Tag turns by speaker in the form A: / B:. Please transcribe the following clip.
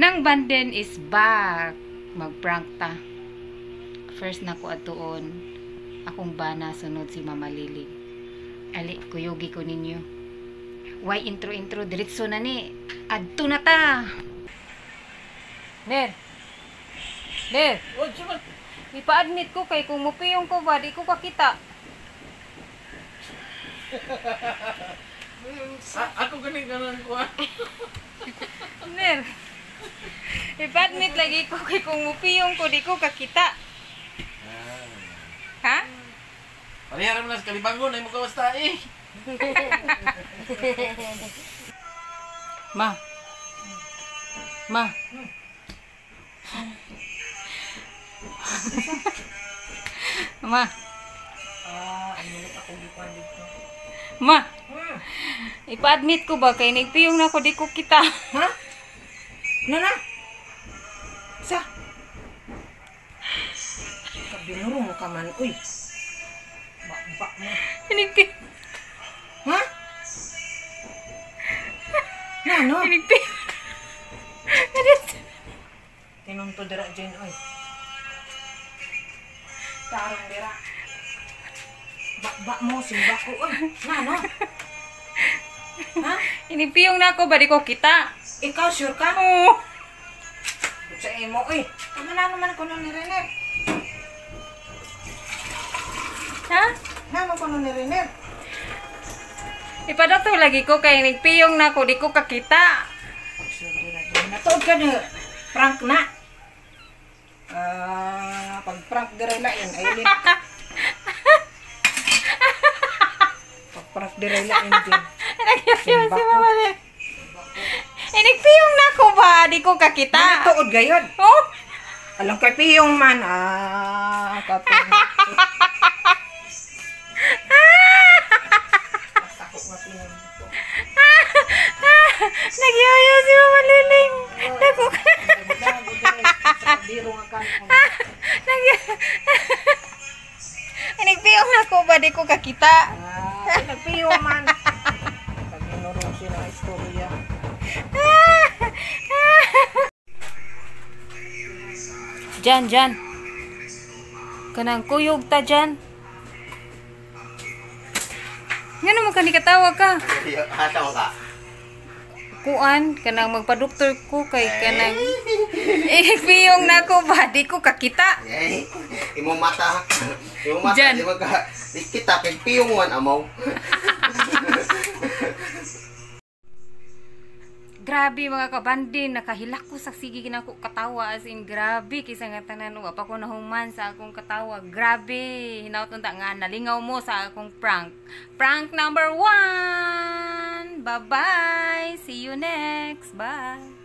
A: Nang Banden is back. Mag-prank ta. First na ko atuon. Akong bana sunod si Mama Liling. Ali, kuyogi ko ninyo. Why intro diretso na ni. Adto na ta. Ner. Ipa-admit ko kay kung mupiyong ko ba, di ko kakita.
B: Ako ganing ko.
A: Ner. Ipa-admit lagi ko kay kung mupiyong ko, di ko kakita. Ha?
B: Pariharam na sa kalibangon, ay mo kawasta eh.
A: Ma. Ma.
B: Anulit ako gipalig ko.
A: Ma. Ipa-admit ko ba kay nagpiyong na ako, di ko kita.
B: Ha? Nana? Sa? Kabinuro mo ka man, uy. Bak mo.
A: Nagpiyong.
B: Ha? Nano?
A: Nagpiyong.
B: Tinong to dira dyan, uy. Tarong dira. Bak mo, simba ko, uy. Nano? Ha?
A: Inipiyong na ako, ba di ko kita?
B: Ikaw, sure ka?
A: Oo.
B: Sa imo, uy. Tama na naman ko nung nirinig.
A: Ha?
B: Naman ko nung nirinig.
A: Ipadato lagi ko kay nagpiyong na ako, di ko kakita.
B: Sure, dira dyan. Natuod ka na. Prank na. Pag-prank dira lain, ayun. Pag-prank dira lain dyan.
A: Nagpiyong si Mama Liling. Nagpiyong na ako ba, di ko kakita.
B: Natuod gayon.
A: Oh?
B: Alam kay piyong man. Kapag.
A: Nagyayo si Mama Liling. Nagpiyong na ako ba, di ko kakita.
B: Nagpiyong man. Pag-inurong siya ng istorya.
A: Jan. Kanang kuyog ta, Jan. Nga naman ka ni katawag ka.
C: Hataw ka.
A: Kuan, kanang magpa-doktor ko kay kanang piyong na ko ba, di ko kakita.
C: Eh, imong mata. Imong mata,
A: Jan.
C: di magka. Di kita, kay piyong man amaw.
A: Grabe mga kabandin, nakahilak ko sa sige ginako katawa, as in grabe kisa nga tanan wa pa ko nahuman sa akong katawa. Grabe, hinaut unta nga nalingaw mo sa akong prank. Prank number 1. Bye-bye. See you next. Bye.